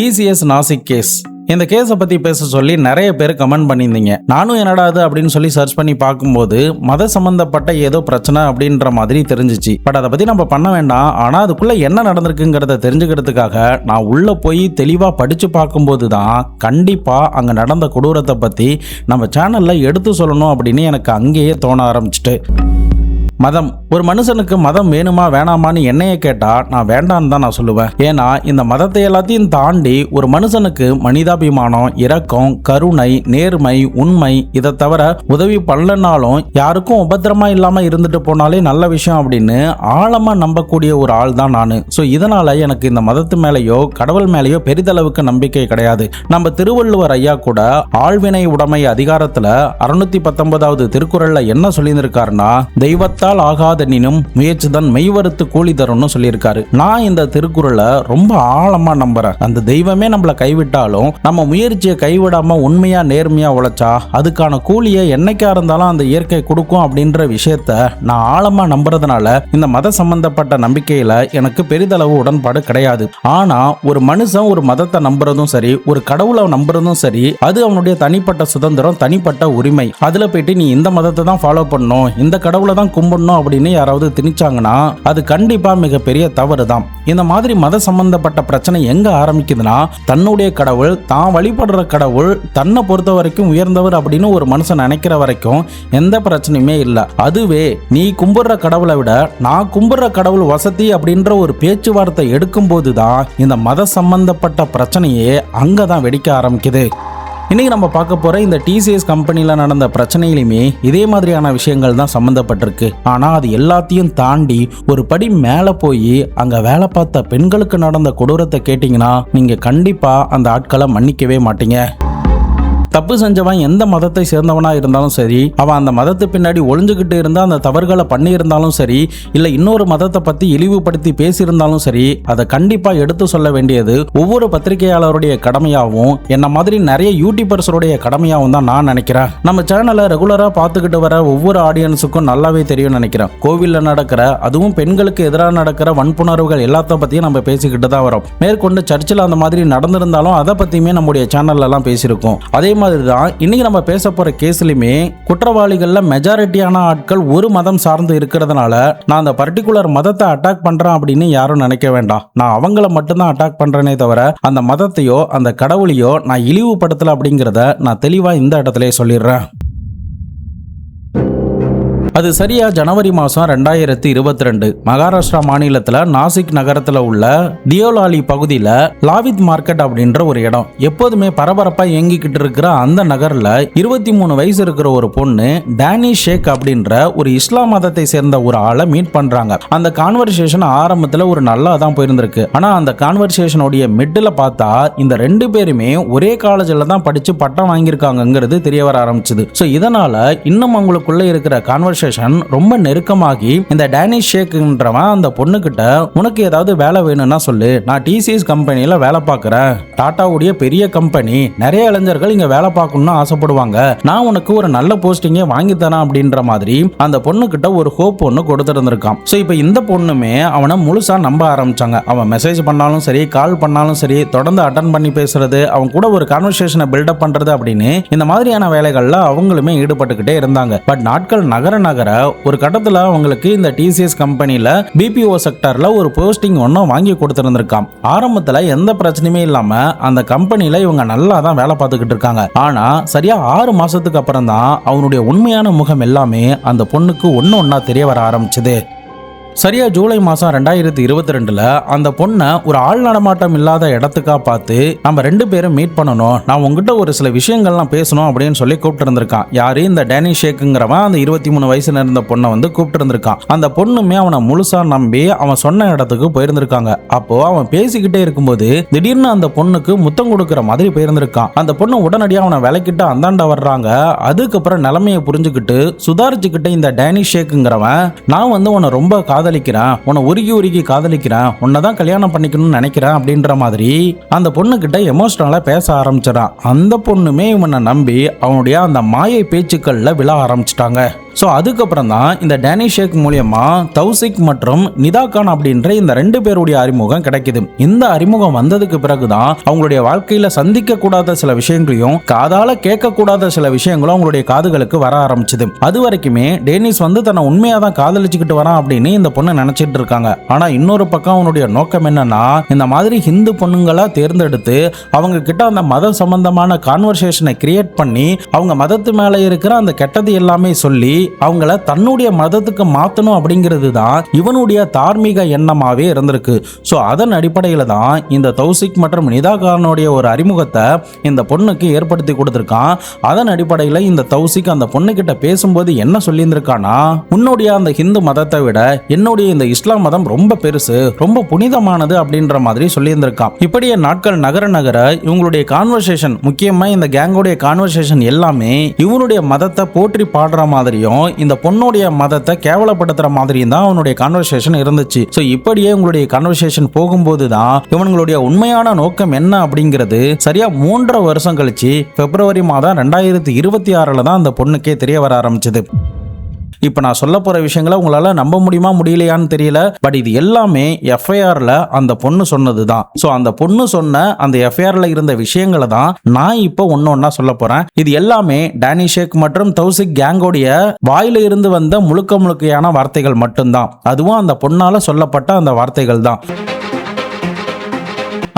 TCS Nashik case. இந்த கேஸை பற்றி பேச சொல்லி நிறைய பேர் கமெண்ட் பண்ணியிருந்தீங்க. நானும் என்னடா அது அப்படின்னு சொல்லி சர்ச் பண்ணி பார்க்கும்போது மத சம்பந்தப்பட்ட ஏதோ பிரச்சனை அப்படின்ற மாதிரி தெரிஞ்சிச்சு. பட் அதை பற்றி நம்ம பண்ண வேண்டாம். ஆனால் அதுக்குள்ளே என்ன நடந்திருக்குங்கிறத தெரிஞ்சுக்கிறதுக்காக நான் உள்ளே போய் தெளிவாக படித்து பார்க்கும்போது தான் கண்டிப்பாக அங்கே நடந்த கொடூரத்தை பற்றி நம்ம சேனலில் எடுத்து சொல்லணும் அப்படின்னு எனக்கு அங்கேயே தோண ஆரம்பிச்சிட்டு. மதம், ஒரு மனுஷனுக்கு மதம் வேணுமா வேணாமான்னு என்னைய கேட்டா நான் வேண்டான்னு தான் நான் சொல்லுவேன். ஏன்னா இந்த மதத்தை எல்லாத்தையும் தாண்டி ஒரு மனுஷனுக்கு மனிதாபிமானம், இரக்கம், கருணை, நேர்மை, உண்மை, இதை தவிர உதவி பண்ணலனாலும் யாருக்கும் உபத்திரமா இல்லாம இருந்துட்டு போனாலே நல்ல விஷயம் அப்படின்னு ஆழமா நம்பக்கூடிய ஒரு ஆள் தான் நானு. ஸோ இதனால எனக்கு இந்த மதத்து மேலேயோ கடவுள் மேலேயோ பெரிதளவுக்கு நம்பிக்கை கிடையாது. நம்ம திருவள்ளுவர் ஐயா கூட ஆழ்வினை உடைமை அதிகாரத்துல 619வது திருக்குறள்ல என்ன சொல்லியிருக்காருன்னா, தெய்வத்தை ஆகாதனினும் முயற்சிதான் மெய்வருத்து கூலி தரும்னு சொல்லியிருக்காரு. நான் இந்த திருக்குறளை ரொம்ப ஆழமா நம்புறேன். அந்த தெய்வமே நம்மளை கைவிட்டாலும் நம்ம முயற்சியை கைவிடாம உண்மையா நேர்மையா உழைச்சா அதுக்கான கூலியை என்னைக்கா இருந்தாலும் அந்த இயற்கை கொடுக்கும் அப்படின்ற விஷயத்த நான் ஆழமா நம்புறதுனால இந்த மத சம்பந்தப்பட்ட நம்பிக்கையில எனக்கு பெரிதளவு உடன்பாடு கிடையாது. ஆனா ஒரு மனுஷன் ஒரு மதத்தை நம்புறதும் சரி, ஒரு கடவுளை நம்புறதும் சரி, அது அவனுடைய தனிப்பட்ட சுதந்திரம், தனிப்பட்ட உரிமை. அதுல போயிட்டு நீ இந்த மதத்தை தான் ஃபாலோ பண்ணணும், இந்த கடவுளை தான் கும்பிடணும் அப்படின்னு யாராவது திணிச்சாங்கன்னா அது கண்டிப்பா மிகப்பெரிய தவறு தான். இந்த மாதிரி மத சம்பந்தப்பட்ட பிரச்சனை எங்க ஆரம்பிக்குதுன்னா, தன்னுடைய கடவுள், தான் வழிபடுற கடவுள் தன்னை பொறுத்த வரைக்கும் உயர்ந்தவர் அப்படின்னு ஒரு மனுஷன் நினைக்கிற வரைக்கும் எந்த பிரச்சனையுமே இல்லை. அதுவே நீ கும்பிடுற கடவுளை விட நான் கும்பிடுற கடவுள் வசதி அப்படின்ற ஒரு பேச்சுவார்த்தை எடுக்கும் போதுதான் இந்த மத சம்பந்தப்பட்ட பிரச்சனையே அங்கதான் வெடிக்க ஆரம்பிக்குது. இன்னைக்கு நம்ம பார்க்க போற இந்த டிசிஎஸ் கம்பெனில நடந்த பிரச்சனையிலுமே இதே மாதிரியான விஷயங்கள் தான் சம்பந்தப்பட்டிருக்கு. ஆனா அது எல்லாத்தையும் தாண்டி ஒரு படி மேல போய் அங்க வேலை பார்த்த பெண்களுக்கு நடந்த கொடூரத்தை கேட்டீங்கன்னா நீங்க கண்டிப்பா அந்த ஆட்களை மன்னிக்கவே மாட்டீங்க. தப்பு செஞ்சவன் எந்த மதத்தை சேர்ந்தவனா இருந்தாலும் சரி, அவன் அந்த மதத்து பின்னாடி ஒளிஞ்சுக்கிட்டு இருந்தா அந்த தவறுகளை பண்ணி இருந்தாலும் சரி, இல்ல இன்னொரு மதத்தை பத்தி இழிவுபடுத்தி பேசியிருந்தாலும் சரி, அதை கண்டிப்பா எடுத்து சொல்ல வேண்டியது ஒவ்வொரு பத்திரிகையாளருடைய கடமையாகவும் என்ன மாதிரி நிறைய யூடியூபர்ஸருடைய கடமையாகவும் தான் நான் நினைக்கிறேன். நம்ம சேனலை ரெகுலரா பார்த்துக்கிட்டு வர ஒவ்வொரு ஆடியன்ஸுக்கும் நல்லாவே தெரியும் நினைக்கிறேன். கோவில்ல நடக்கிற, அதுவும் பெண்களுக்கு எதிராக நடக்கிற வன்புணர்வுகள் எல்லாத்த பத்தியும் நம்ம பேசிக்கிட்டு தான் வரோம். மேற்கொண்டு சர்ச்சில் அந்த மாதிரி நடந்திருந்தாலும் அதை பத்தியுமே நம்முடைய சேனல்ல எல்லாம் பேசியிருக்கோம். அதே மாதிரிதான் இன்னைக்கு நம்ம பேச போற கேஸ்லயுமே குற்றவாளிகள்ல மெஜாரிட்டியான ஆட்கள் ஒரு மதம் சார்ந்து இருக்கிறதுனால நான் அந்த பர்டிகுலர் மதத்தை அட்டாக் பண்றேன் அப்படின்னு யாரும் நினைக்க வேண்டாம். நான் அவங்கள மட்டும்தான் அட்டாக் பண்றேனே தவிர அந்த மதத்தையோ அந்த கடவுளையோ நான் இழிவுபடுத்தல அப்படிங்கிறத நான் தெளிவா இந்த இடத்துல சொல்லிடுறேன். அது சரியா ஜனவரி மாதம் 2022 மகாராஷ்டிரா மாநிலத்தில் நாசிக் நகரத்தில் உள்ள தியோலாலி பகுதியில் லாவித் மார்க்கெட் அப்படின்ற ஒரு இடம். எப்போதுமே பரபரப்பாக இயங்கிக்கிட்டு இருக்கிற அந்த நகரில் 23 வயசு இருக்கிற ஒரு பொண்ணு டேனி ஷேக் அப்படின்ற ஒரு இஸ்லாம் மதத்தை சேர்ந்த ஒரு ஆளை மீட் பண்றாங்க. அந்த கான்வர்சேஷன் ஆரம்பத்தில் ஒரு நல்லா தான் போயிருந்திருக்கு. ஆனால் அந்த கான்வர்சேஷனுடைய மிடில் பார்த்தா இந்த ரெண்டு பேருமே ஒரே காலேஜில் தான் படித்து பட்டம் வாங்கியிருக்காங்கிறது தெரிய வர ஆரம்பிச்சுது. ஸோ இதனால இன்னும் அவங்களுக்குள்ள இருக்கிற கான்வர்சேஷன் ரொம்ப நெருக்கமாகி இந்த டேனி ஷேக்ன்றவன் அந்த பொண்ணுகிட்ட, உனக்கு ஏதாவது வேலை வேணும்னா சொல்லு, நான் டிசிஎஸ் கம்பெனியில வேலை பார்க்குறேன், டாட்டாவுடைய பெரிய கம்பெனி, நிறைய இளைஞர்கள் இங்க வேலை பார்க்கணும்னு ஆசைப்படுவாங்க, நான் உனக்கு ஒரு நல்ல போஸ்டிங்கே வாங்கி தரேன் அப்படின்ற மாதிரி அந்த பொண்ணுகிட்ட ஒரு ஹோப் ஒன்று கொடுத்துருந்துருக்கான். ஸோ இப்போ இந்த பொண்ணுமே அவனை முழுசா நம்ப ஆரம்பிச்சாங்க. அவன் மெசேஜ் பண்ணாலும் சரி, கால் பண்ணாலும் சரி, தொடர்ந்து அட்டன் பண்ணி பேசுறது, அவன் கூட ஒரு கான்வர்சேஷனை பில்டப் பண்றது அப்படின்னு இந்த மாதிரியான வேலைகள்ல அவங்களுமே ஈடுபட்டுக்கிட்டே இருந்தாங்க. பட் நாட்கள் நகர ஒரு கட்டத்தில் அவங்களுக்கு இந்த டிசிஎஸ் கம்பெனியில் பிபிஓ செக்டர்ல ஒரு போஸ்டிங் ஒன்றும் வாங்கி கொடுத்துருந்துருக்கான். ஆரம்பத்தில் எந்த பிரச்சனையுமே இல்லாம அந்த கம்பெனியில் இவங்க நல்லா தான் வேலை பார்த்துக்கிட்டு இருக்காங்க. ஆனா சரியா 6 மாசத்துக்கு அப்புறம் தான் அவனுடைய உண்மையான முகம் எல்லாமே அந்த பொண்ணுக்கு ஒன்னா தெரிய வர ஆரம்பிச்சது. சரியா ஜூலை மாதம் 2022 அந்த பொண்ணை ஒரு ஆள் நடமாட்டம் இல்லாத இடத்துக்கா பார்த்து நம்ம ரெண்டு பேரும் மீட் பண்ணணும், நான் உங்ககிட்ட ஒரு சில விஷயங்கள்லாம் பேசணும் அப்படின்னு சொல்லி கூப்பிட்டு இருந்திருக்கான். யாரு? இந்த டேனி ஷேக்குங்கிறவன் அந்த 23 வயசுல இருந்த பொண்ணை வந்து கூப்பிட்டு இருந்திருக்கான். அந்த பொண்ணுமே அவனை முழுசா நம்பி அவன் சொன்ன இடத்துக்கு போயிருந்திருக்காங்க. அப்போ அவன் பேசிக்கிட்டே இருக்கும்போது திடீர்னு அந்த பொண்ணுக்கு முத்தம் கொடுக்குற மாதிரி போயிருந்திருக்கான். அந்த பொண்ணு உடனடியாக அவனை விலைக்கிட்டு அந்தாண்ட வர்றாங்க. அதுக்கப்புறம் நிலைமையை புரிஞ்சுக்கிட்டு சுதாரிச்சுக்கிட்டு இந்த டேனி ஷேக்குங்கிறவன், நான் வந்து உன்னை ரொம்ப காதலிக்கிறேன், உன்னை உருகி காதலிக்கிறேன், உன்னை தான் கல்யாணம் பண்ணிக்கணும்னு நினைக்கிறேன் அப்படின்ற மாதிரி அந்த பொண்ணு கிட்ட எமோஷனலா பேச ஆரம்பிச்சிடான். அந்த பொண்ணுமே இவனை நம்பி அவனுடைய அந்த மாயை பேச்சுக்கள்ல விழ ஆரம்பிச்சிட்டாங்க. ஸோ அதுக்கப்புறம் தான் இந்த டேனி ஷேக் மூலியமா தௌசிக் மற்றும் நிதா கான் அப்படின்ற இந்த 2 பேருடைய அறிமுகம் கிடைக்குது. இந்த அறிமுகம் வந்ததுக்கு பிறகுதான் அவங்களுடைய வாழ்க்கையில சந்திக்க கூடாத சில விஷயங்களையும் காதால கேட்க கூடாத சில விஷயங்களும் அவங்களுடைய காதுகளுக்கு வர ஆரம்பிச்சது. அது வரைக்குமே டேனிஸ் வந்து தன்னை உண்மையா தான் காதலிச்சுக்கிட்டு வரான் அப்படின்னு இந்த பொண்ணு நினைச்சிட்டு இருக்காங்க. ஆனா இன்னொரு பக்கம் அவனுடைய நோக்கம் என்னன்னா, இந்த மாதிரி ஹிந்து பொண்ணுங்களா தேர்ந்தெடுத்து அவங்க கிட்ட அந்த மத சம்பந்தமான கான்வர்சேஷனை கிரியேட் பண்ணி அவங்க மதத்து மேல இருக்கிற அந்த கெட்டது எல்லாமே சொல்லி அவங்கள தன்னுடைய மதத்துக்கு மாத்தணும் அப்படிங்கிறது தான் இவனுடைய தார்மீக எண்ணமாவே இருந்திருக்கு. ஸோ அதன் அடிப்படையில தான் இந்த தௌசிக் மற்றும் நிதா கானுடைய ஒரு அறிமுகத்தை இந்த பொண்ணுக்கு ஏற்படுத்தி கொடுத்திருக்கான். அதன் அடிப்படையில் இந்த தௌசிக் அந்த பொண்ணு கிட்ட பேசும்போது என்ன சொல்லியிருந்திருக்கானா, உன்னுடைய அந்த ஹிந்து மதத்தை விட என்னுடைய இந்த இஸ்லாம் மதம் ரொம்ப பெருசு, ரொம்ப புனிதமானது அப்படின்ற மாதிரி சொல்லியிருந்திருக்கான். இப்படியே நாட்கள் நகர நகர இவங்களுடைய கான்வர்சேஷன், முக்கியமா இந்த கேங்கோடைய கான்வர்சேஷன் எல்லாமே இவனுடைய மதத்தை போற்றி பாடுற மாதிரியும் இந்த பொண்ணுடைய மதத்தை கேவலப்படுத்துற மாதிரியும் தான் அவனுடைய கான்வர்சேஷன் இருந்துச்சு. ஸோ இப்படியே உங்களுடைய கான்வர்சேஷன் போகும்போது தான் இவனுங்களுடைய உண்மையான நோக்கம் என்ன அப்படிங்கிறது சரியா 3.5 வருஷம் கழிச்சு பிப்ரவரி மாதம் 2026 தான் அந்த பொண்ணுக்கே தெரிய வர ஆரம்பிச்சது. இப்போ நான் சொல்ல போற விஷயங்களை உங்களால நம்ப முடியுமா முடியலையான்னு தெரியல. பட் இது எல்லாமே எஃப்ஐஆர்ல அந்த பொண்ணு சொன்னது தான். ஸோ அந்த பொண்ணு சொன்ன அந்த எஃப்ஐஆர்ல இருந்த விஷயங்களை தான் நான் இப்போ ஒன்னொன்னா சொல்ல போறேன். இது எல்லாமே டேனி ஷேக் மற்றும் தௌசிக் கேங்கோடைய வாயில இருந்து வந்த முழுக்கையான வார்த்தைகள் மட்டும்தான். அதுவும் அந்த பொண்ணால சொல்லப்பட்ட அந்த வார்த்தைகள் தான்.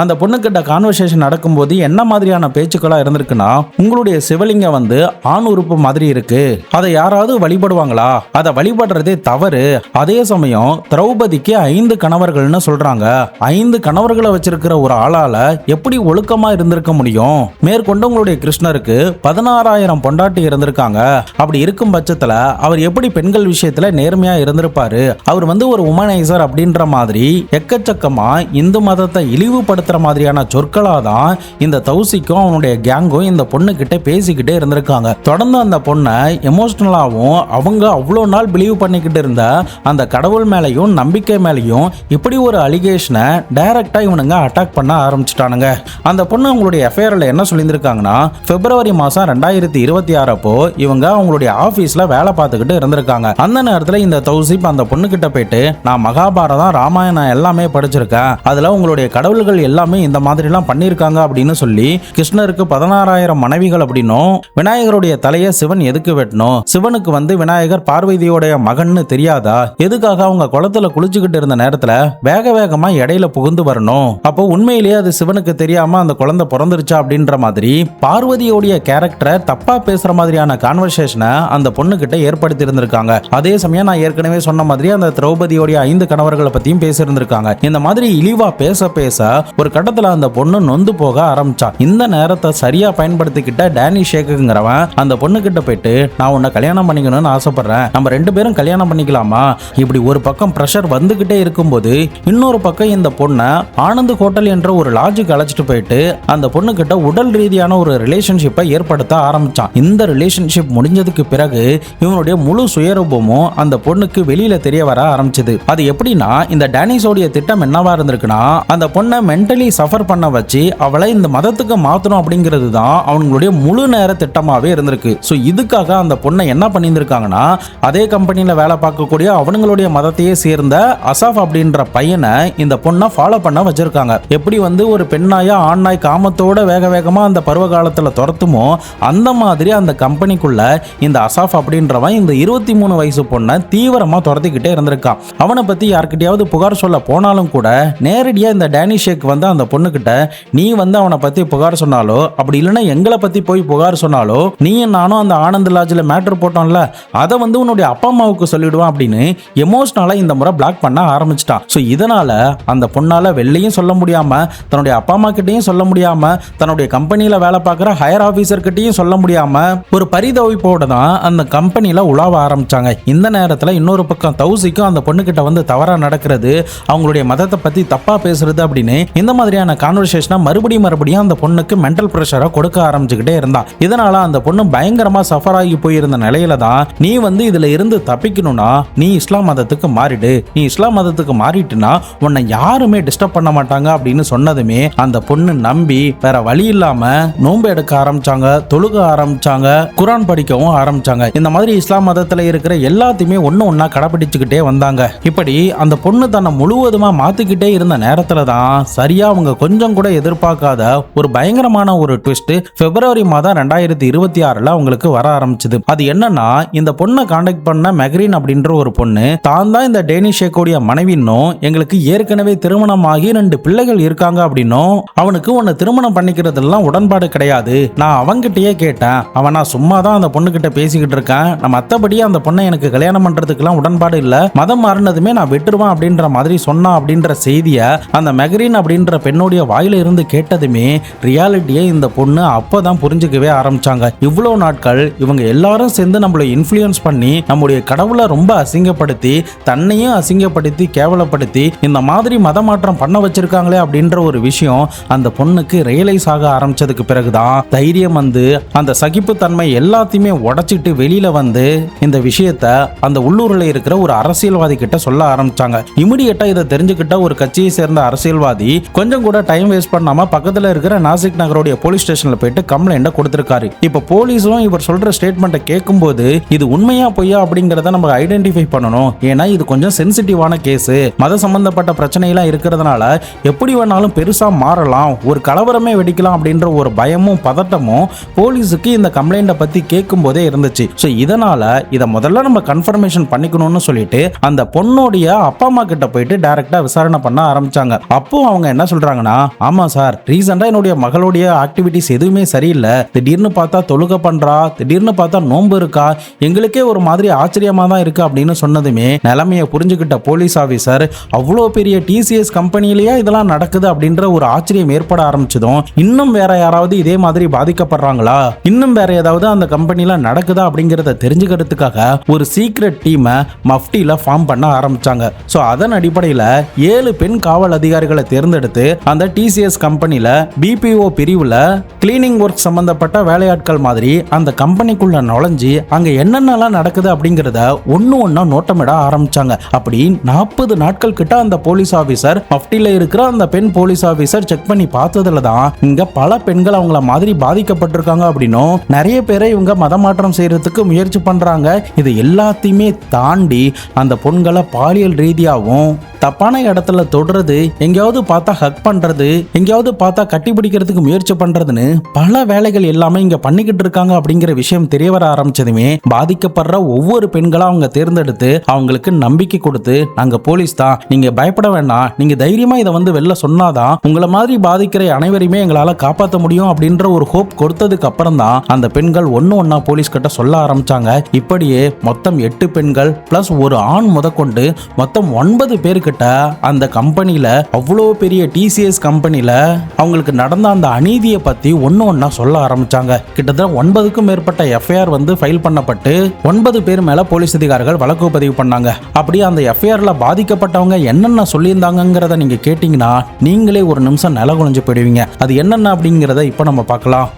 அந்த பொண்ணுக்கிட்ட கான்வர்சேஷன் நடக்கும்போது என்ன மாதிரியான பேச்சுக்களா இருந்திருக்குன்னா, உங்களுடைய சிவலிங்கம் வந்து ஆண் உறுப்பு மாதிரி இருக்கு, அதை யாராவது வழிபடுவாங்களா, அதை வழிபடுறதே தவறு. அதே சமயம் திரௌபதிக்கு 5 கணவர்கள்னு சொல்றாங்க. 5 கணவர்களை வச்சிருக்கிற ஒரு ஆளால எப்படி ஒழுக்கமா இருந்திருக்க முடியும்? மேற்கொண்டு உங்களுடைய கிருஷ்ணருக்கு 16,000 பொண்டாட்டி இருந்திருக்காங்க. அப்படி இருக்கும் பட்சத்துல அவர் எப்படி பெண்கள் விஷயத்துல நேர்மையா இருந்திருப்பாரு? அவர் வந்து ஒரு உமனைசர் அப்படின்ற மாதிரி எக்கச்சக்கமா இந்து மதத்தை இழிவுபடுத்த மாதிரியான சொற்களா தான் இந்த தௌசிக்கும் அவனுடைய கேங்கும் இந்த பொண்ணு கிட்ட பேசிக்கிட்டே இருந்திருக்காங்க. தொடர்ந்து அந்த பொண்ணை எமோஷனலாவும் அவங்க அவ்வளோ நாள் பிலீவ் பண்ணிக்கிட்டு இருந்த அந்த கடவுள் மேலையும் நம்பிக்கை மேலையும் இப்படி ஒரு அலிகேஷனை டைரக்டா இவனுங்க அட்டாக் பண்ண ஆரம்பிச்சுட்டானுங்க. அந்த பொண்ணு அவங்களுடைய எஃப்ஐஆர்ல என்ன சொல்லியிருந்திருக்காங்கன்னா, பிப்ரவரி மாசம் 2026 அப்போ இவங்க அவங்களுடைய ஆபீஸ்ல வேலை பார்த்துக்கிட்டு இருந்திருக்காங்க. அந்த நேரத்தில் இந்த தௌசிப் அந்த பொண்ணு கிட்ட போயிட்டு, நான் மகாபாரதம் ராமாயணம் எல்லாமே படிச்சிருக்கேன், அதுல உங்களுடைய கடவுள்கள் எல்லாமே இந்த மாதிரி எல்லாம் பண்ணிருக்காங்க அப்படின்னு சொல்லி, கிருஷ்ணருக்கு 16,000 மனைவிகள் அப்படின்னும், விநாயகருடைய தலையை சிவன் எதுக்கு வெட்டணும், சிவனுக்கு வந்து விநாயகர் பார்வதியோடைய மகன்னு தெரியாதா, எதுக்காக அவங்க குளத்துல குளிச்சுக்கிட்டு இருந்த நேரத்துல வேக வேகமா இடையில புகுந்து வரணும், அப்போ உண்மையிலேயே அது சிவனுக்கு தெரியாம அந்த குழந்தை பிறந்துருச்சா அப்படின்ற மாதிரி பார்வதியோடைய கேரக்டரை தப்பா பேசுற மாதிரியான கான்வர்சேஷனை அந்த பொண்ணு கிட்ட ஏற்படுத்தி இருந்திருக்காங்க. அதே சமயம் நான் ஏற்கனவே சொன்ன மாதிரி அந்த திரௌபதியோடைய 5 கணவர்களை பத்தியும் பேசியிருந்திருக்காங்க. இந்த மாதிரி இழிவா பேச பேச ஒரு கட்டத்துல அந்த பொண்ணு நொந்து போக ஆரம்பிச்சா. இந்த நேரத்தை சரியா பயன்படுத்திக்கிட்ட டேனி ஷேக்குங்கிறவன் அந்த பொண்ணு கிட்ட போயிட்டு, நான் உன்னை கல்யாணம் பண்ணிக்கணும்னு ஆசைப்படுறேன், நம்ம 2 பேரும் கல்யாணம் பண்ணிக்கலாமா? இப்படி ஒரு பக்கம் பிரஷர் வந்துகிட்டே இருக்கும்போது இன்னொரு பக்கம் இந்த பொண்ணை ஆனந்த் ஹோட்டல் என்ற ஒரு லாட்ஜுக்கு அழைச்சிட்டு போயிட்டு அந்த பொண்ணு கிட்ட உடல் ரீதியான ஒரு ரிலேஷன்ஷிப்பை ஏற்படுத்த ஆரம்பிச்சான். இந்த ரிலேஷன்ஷிப் முடிஞ்சதுக்கு பிறகு இவனுடைய முழு சுயரூபமும் அந்த பொண்ணுக்கு வெளியில தெரிய வர ஆரம்பிச்சது. அது எப்படின்னா, இந்த டேனிஸோடைய திட்டம் என்னவா இருந்திருக்குன்னா, அந்த பொண்ணை மென்டலி சஃபர் பண்ண வச்சு அவளை இந்த மதத்துக்கு மாத்தணும் அப்படிங்கிறது தான் அவங்களுடைய முழு நேர திட்டமாவே இருந்திருக்கு. ஸோ இதுக்காக அந்த பொண்ணை என்ன பண்ணியிருந்திருக்காங்கன்னா, அதே கம்பெனியில் வேலை பார்க்கக்கூடிய அவனுங்களுடைய மதத்தையே சேர்ந்த அசாஃப் அப்படின்ற பையனை இந்த பொண்ணை ஃபாலோ பண்ண வச்சிருக்காங்க. எப்படி வந்து ஒரு பெண்ணாயா ஆண்ணாய் காமத்தோட வேக வேகமா அந்த பருவ காலத்தில் துரத்துமோ அந்த மாதிரி அந்த கம்பெனிக்குள்ள இந்த அசாஃப் அப்படின்றவன் இந்த 23 வயசு பொண்ணை தீவிரமா துரத்திக்கிட்டே இருந்திருக்கான். அவனை பத்தி யார்கிட்டயாவது புகார் சொல்ல போனாலும் கூட நேரடியா இந்த டேனி ஷேக் வந்து அந்த பொண்ணுகிட்ட, நீ வந்து அவனை பத்தி புகார் சொன்னாலோ அப்படி இல்லைன்னா எங்களை பத்தி போய் புகார் சொன்னாலோ நீயும் நானும் அந்த ஆனந்த் லாட்ஜில் மேட்டர் போட்டோம்ல அதை வந்து உன்னுடைய அப்பா அம்மாவுக்கு சொல்லிடுவான் அப்படின்னு எமோஷனலா இந்த முறை பிளாக் பண்ண ஆரம்பிச்சிட்டான். ஸோ இதனால அந்த பொண்ணால வெளியும் சொல்ல முடியாம, தன்னுடைய அப்பா அம்மா கிட்டையும் சொல்ல முடியாம, தன்னுடைய கம்பெனியில வேலை பார்க்குற ஹையர் ஆஃபீஸர் கிட்டையும் சொல்ல முடியாம ஒரு பரிதவிப்போட தான் அந்த கம்பெனியில உலாவ ஆரம்பிச்சாங்க. இந்த நேரத்தில் இன்னொரு பக்கம் தௌசிக்கும் அந்த பொண்ணு கிட்ட வந்து தவறா நடக்கிறது, அவங்களுடைய மதத்தை பத்தி தப்பா பேசுறது அப்படின்னு இந்த இந்த மாதிரியான கான்வர்சேஷனை மறுபடியும் அந்த பொண்ணுக்கு மென்டல் பிரஷரை கொடுக்க ஆரம்பிச்சுக்கிட்டே இருந்தா. இதனால அந்த பொண்ணு பயங்கரமா சஃபர் ஆகி போயிருந்த நிலையில தான் நீ இதுல இருந்து தப்பிக்கணும்னா நீ இஸ்லாம் மதத்துக்கு மாறிடு, நீ இஸ்லாம் மதத்துக்கு மாறிட்டுனா உன்னை யாருமே டிஸ்டர்ப் பண்ண மாட்டாங்க அப்படின்னு சொன்னதுமே அந்த பொண்ணு நம்பி வேற வழி இல்லாம நோன்பு எடுக்க ஆரம்பிச்சாங்க, தொழுக ஆரம்பிச்சாங்க, குரான் படிக்கவும் ஆரம்பிச்சாங்க. இந்த மாதிரி இஸ்லாம் மதத்துல இருக்கிற எல்லாத்தையுமே ஒன்னா கடைபிடிச்சுக்கிட்டே வந்தாங்க. இப்படி அந்த பொண்ணு தன்னை முழுவதுமா மாத்திக்கிட்டே இருந்த நேரத்துல தான் சரியா அவங்க கொஞ்சம் கூட எதிர்பார்க்காத ஒரு பயங்கரமான ஒரு ட்விஸ்ட் பிப்ரவரி மாதம் 2026 அவங்களுக்கு வர ஆரம்பிச்சது. அது என்னன்னா, இந்த பொண்ணை கான்டாக்ட் பண்ண மெக்ரீன் அப்படின்ற ஒரு பொண்ணு தான் தான் இந்த டேனிஷ் ஷேக்கோடைய மனைவின்னும், எங்களுக்கு ஏற்கனவே திருமணமாகி 2 பிள்ளைகள் இருக்காங்க அப்படின்னும், அவனுக்கு உன்னை திருமணம் பண்ணிக்கிறதுலாம் உடன்பாடு கிடையாது, நான் அவங்கிட்டயே கேட்டேன், அவன் நான் சும்மா தான் அந்த பொண்ணு கிட்ட பேசிக்கிட்டு இருக்கேன், நான் மத்தபடியே அந்த பொண்ணை எனக்கு கல்யாணம் பண்றதுக்குலாம் உடன்பாடு இல்ல, மதம் மாறினதுமே நான் விட்டுருவேன் அப்படின்ற மாதிரி சொன்னா அப்படின்ற செய்தியை அந்த மெக்ரீன் அப்படின்ற பெண்ணுடைய வாயில இருந்து கேட்டதுமே ரியாலிட்டியை இந்த பொண்ணு அப்பதான் புரிஞ்சுக்கவே ஆரம்பிச்சாங்க. இவ்வளவு நாட்கள் இவங்க எல்லாரும் சேர்ந்து நம்மளை இன்ஃப்ளூயன்ஸ் பண்ணி நம்முடைய கடவுளை ரொம்ப அசிங்கப்படுத்தி, தன்னையும் அசிங்கப்படுத்தி, கேவலப்படுத்தி இந்த மாதிரி மதமாற்றம் பண்ண வச்சிருக்காங்களே அப்படின்ற ஒரு விஷயம் அந்த பொண்ணுக்கு ரியலைஸ் ஆக ஆரம்பிச்சதுக்கு பிறகுதான் தைரியம் அந்த சகிப்புத்தன்மை எல்லாத்தையுமே உடைச்சிட்டு வெளியில இந்த விஷயத்த அந்த உள்ளூர்ல இருக்கிற ஒரு அரசியல்வாதி கிட்ட சொல்ல ஆரம்பிச்சாங்க. இமிடியேட்டா இதை தெரிஞ்சுக்கிட்ட ஒரு கட்சியை சேர்ந்த அரசியல்வாதி கொஞ்சம் கூட டைம் வேஸ்ட் பண்ணாம பக்கத்துல இருக்கிற நாசிக் நகரோட போலீஸ் ஸ்டேஷன்ல போயிட்டு கம்ப்ளைண்ட் கொடுத்திருக்காரு. இப்ப போலீஸும் இவர் சொல்ற ஸ்டேட்மெண்ட்டை கேட்கும்போது இது உண்மையா பொய்யா அப்படிங்கறத நம்ம ஐடென்டிஃபை பண்ணணும். ஏன்னா இது கொஞ்சம் சென்சிட்டிவான கேஸ், மத சம்பந்தப்பட்ட பிரச்சனைலாம் இருக்கிறதுனால எப்படி வேணாலும் பெருசா மாறலாம், ஒரு கலவரமே வெடிக்கலாம் அப்படின்ற ஒரு பயமும் பதட்டமும் போலீஸுக்கு இந்த கம்ப்ளைண்ட பத்தி கேட்கும் போதே இருந்துச்சு. ஸோ இதனால இதை முதல்ல நம்ம கன்ஃபர்மேஷன் பண்ணிக்கணும்னு சொல்லிட்டு அந்த பொண்ணுடைய அப்பா அம்மா கிட்ட போயிட்டு டைரக்டா விசாரணை பண்ண ஆரம்பிச்சாங்க. அப்போ அவங்க என்ன சொல்றாங்கன்னா, ஆமா சார், ரீசெண்டா என்னுடைய மகளுடைய ஆக்டிவிட்டிஸ் எதுவுமே சரியில்லை, திடீர்னு பார்த்தா தொழுகை பண்றா, திடீர்னு பார்த்தா நோன்பு இருக்கா, எங்களுக்கே ஒரு மாதிரி ஆச்சரியமா தான் இருக்கு அப்படின்னு சொன்னதுமே நிலைமையை புரிஞ்சுக்கிட்ட போலீஸ் ஆபீசர் அவ்வளோ பெரிய டிசிஎஸ் கம்பெனிலேயே இதெல்லாம் நடக்குது அப்படின்ற ஒரு ஆச்சரியம் ஏற்பட ஆரம்பிச்சதும், இன்னும் வேற யாராவது இதே மாதிரி பாதிக்கப்படுறாங்களா, இன்னும் வேற ஏதாவது அந்த கம்பெனில நடக்குதா அப்படிங்கறத தெரிஞ்சுக்கிறதுக்காக ஒரு சீக்ரெட் டீமை மஃப்டில ஃபார்ம் பண்ண ஆரம்பிச்சாங்க. ஸோ அதன் அடிப்படையில் 7 பெண் காவல் அதிகாரிகளை தேர்ந்தெடுத்து அந்த டிசிஎஸ் கம்பெனில பிபிஓ பிரிவுல கிளீனிங் ஒர்க் சம்பந்தப்பட்ட வேலையாட்கள் மாதிரி அந்த கம்பெனிக்குள்ள நுழைஞ்சு அங்க என்னென்னலாம் நடக்குது அப்படிங்கறத ஒன்னா நோட்டமிட ஆரம்பிச்சாங்க. அப்படி 40 நாட்கள் கிட்ட அந்த போலீஸ் ஆபீசர் மஃப்டில இருக்கிற அந்த பெண் போலீஸ் ஆபீசர் செக் பண்ணி பார்த்ததுல தான் இங்க பல பெண்கள் அவங்கள மாதிரி பாதிக்கப்பட்டிருக்காங்க அப்படின்னும், நிறைய பேரை இவங்க மதமாற்றம் செய்யறதுக்கு முயற்சி பண்றாங்க. இது எல்லாத்தையுமே தாண்டி அந்த பொண்களை பாலியல் ரீதியாகவும் தப்பான இடத்துல தொடுறது, எங்கேயாவது பார்த்தா ஹக் பண்றது, எங்கேயாவது பார்த்தா கட்டி பிடிக்கிறதுக்கு முயற்சி பண்றதுன்னு பல வேலைகள் எல்லாமே இங்க பண்ணிக்கிட்டு இருக்காங்க அப்படிங்கிற விஷயம் தெரிய வர ஆரம்பிச்சதுமே பாதிக்கப்படுற ஒவ்வொரு பெண்களா அவங்க தேர்ந்தெடுத்து அவங்களுக்கு நம்பிக்கை கொடுத்து, நாங்க போலீஸ் தான், நீங்க பயப்பட வேண்டாம், நீங்க தைரியமா இதை வெளில சொன்னாதான் உங்களை மாதிரி பாதிக்கிற அனைவரையுமே எங்களால காப்பாற்ற முடியும் அப்படின்ற ஒரு ஹோப் கொடுத்ததுக்கு அப்புறம் தான் அந்த பெண்கள் ஒன்னா போலீஸ் கிட்ட சொல்ல ஆரம்பிச்சாங்க. இப்படியே மொத்தம் 8 பெண்கள் பிளஸ் ஒரு ஆண் முதற்கொண்டு மொத்தம் 9 பேருக்கு அந்த கம்பெனில, அவ்வளோ பெரிய டிசிஎஸ் கம்பெனில அவங்களுக்கு நடந்த அந்த அநீதியை பத்தி ஒன்னா சொல்ல ஆரம்பிச்சாங்க. கிட்டத்தட்ட 9க்கும் மேற்பட்ட எஃப்ஐஆர் ஃபைல் பண்ணப்பட்டு 9 பேர் மேல போலீஸ் அதிகாரிகள் வழக்கு பதிவு பண்ணாங்க. அப்படி அந்த எஃப்ஐஆர்ல பாதிக்கப்பட்டவங்க என்னென்ன சொல்லியிருந்தாங்கிறத நீங்க கேட்டீங்கன்னா நீங்களே ஒரு நிமிஷம் நில குலைஞ்சு போயிடுவீங்க. அது என்னென்ன அப்படிங்கிறத இப்போ நம்ம பார்க்கலாம்.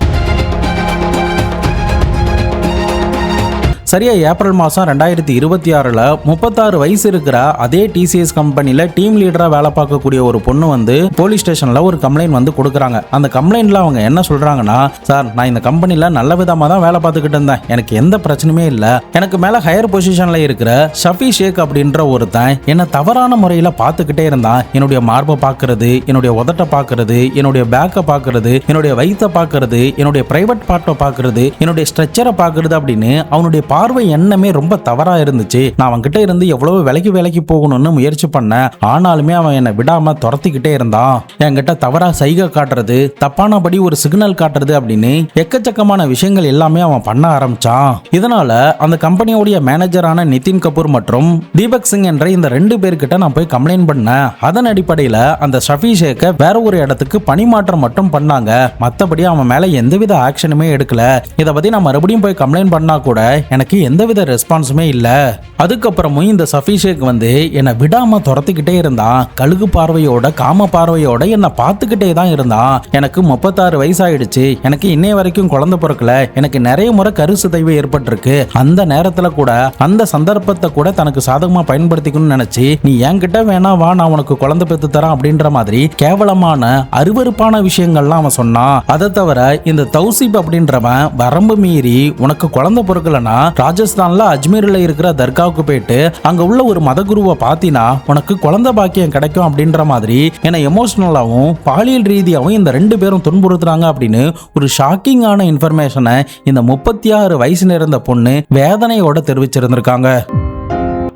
சரியா ஏப்ரல் மாதம் 2026 36 வயசு இருக்கிற அதே டிசிஎஸ் கம்பெனியில் டீம் லீடராக வேலை பார்க்கக்கூடிய ஒரு பொண்ணு போலீஸ் ஸ்டேஷனில் ஒரு கம்ப்ளைண்ட் கொடுக்குறாங்க. அந்த கம்ப்ளைண்ட்டில் அவங்க என்ன சொல்கிறாங்கன்னா, சார், நான் இந்த கம்பெனியில் நல்ல விதமாக தான் வேலை பார்த்துக்கிட்டு இருந்தேன், எனக்கு எந்த பிரச்சனையுமே இல்லை, எனக்கு மேலே ஹையர் பொசிஷனில் இருக்கிற ஷஃபி ஷேக் அப்படின்ற ஒருத்தன் என்னை தவறான முறையில் பார்த்துக்கிட்டே இருந்தான். என்னுடைய மார்பை பார்க்கறது, என்னுடைய உதட்டை பார்க்கறது, என்னுடைய பேக்கை பார்க்கறது, என்னுடைய வயிற்றை பார்க்கறது, என்னுடைய பிரைவேட் பார்ட்டை பார்க்கறது, என்னுடைய ஸ்ட்ரக்சரை பார்க்கறது அப்படின்னு அவனுடைய பார்வை எண்ணமே ரொம்ப தவறா இருந்துச்சு. நான் அவன்கிட்ட இருந்து எவ்வளவு விலைக்கு போகணும்னு முயற்சி பண்ணேன். ஆனாலுமே அவன் என்னை விடாம துரத்திக்கிட்டே இருந்தான். என்கிட்ட தவறா சைகை காட்டுறது, தப்பானபடி ஒரு சிக்னல் காட்டுறது அப்படின்னு எக்கச்சக்கமான விஷயங்கள் எல்லாமே அவன் பண்ண ஆரம்பிச்சான். இதனால அந்த கம்பெனியோடைய மேனேஜரான நிதின் கபூர் மற்றும் தீபக் சிங் என்ற இந்த 2 பேர்கிட்ட நான் போய் கம்ப்ளைண்ட் பண்ணேன். அதன் அடிப்படையில் அந்த ஷஃபி ஷேக்கை வேற ஒரு இடத்துக்கு பணிமாற்றம் மட்டும் பண்ணாங்க. மற்றபடி அவன் மேல எந்தவித ஆக்ஷனுமே எடுக்கல. இதை பத்தி நான் மறுபடியும் போய் கம்ப்ளைண்ட் பண்ணா கூட எனக்கு எனக்கு எந்தவித ரெஸ்பான்ஸுமே இல்ல. அதுக்கப்புறமும் இந்த சஃபி ஷேக் வந்து என்னை விடாம துரத்திக்கிட்டே இருந்தான். கழுகு பார்வையோட காம பார்வையோட என்னை பார்த்துக்கிட்டே தான் இருந்தான். எனக்கு 36 வயசாயிடுச்சு, எனக்கு இன்னைய வரைக்கும் குழந்தை பிறக்கல, எனக்கு நிறைய முறை கருச்சிதைவு ஏற்பட்டிருக்கு. அந்த நேரத்துல கூட அந்த சந்தர்ப்பத்தை கூட தனக்கு சாதகமா பயன்படுத்திக்கணும்னு நினைச்சு நீ என்கிட்ட வேணா வா, நான் உனக்கு குழந்தை பெத்து தரேன் அப்படின்ற மாதிரி கேவலமான அருவருப்பான விஷயங்கள்லாம் அவன் சொன்னான். அதை தவிர இந்த தௌசிப் அப்படின்றவன் வரம்பு மீறி உனக்கு குழந்தை பொறுக்கலனா ராஜஸ்தான்ல அஜ்மீர்ல இருக்கிற தர்காவுக்கு போயிட்டு அங்க உள்ள ஒரு மதகுருவை பாத்தினா உனக்கு குழந்தை பாக்கியம் கிடைக்கும் அப்படின்ற மாதிரி என்னை எமோஷனலாவும் பாலியல் ரீதியாகவும் இந்த 2 பேரும் துன்புறுத்துறாங்க அப்படின்னு ஒரு ஷாக்கிங்கான இன்ஃபர்மேஷனை இந்த 36 வயசு நிறைந்த பொண்ணு வேதனையோட தெரிவிச்சிருந்திருக்காங்க.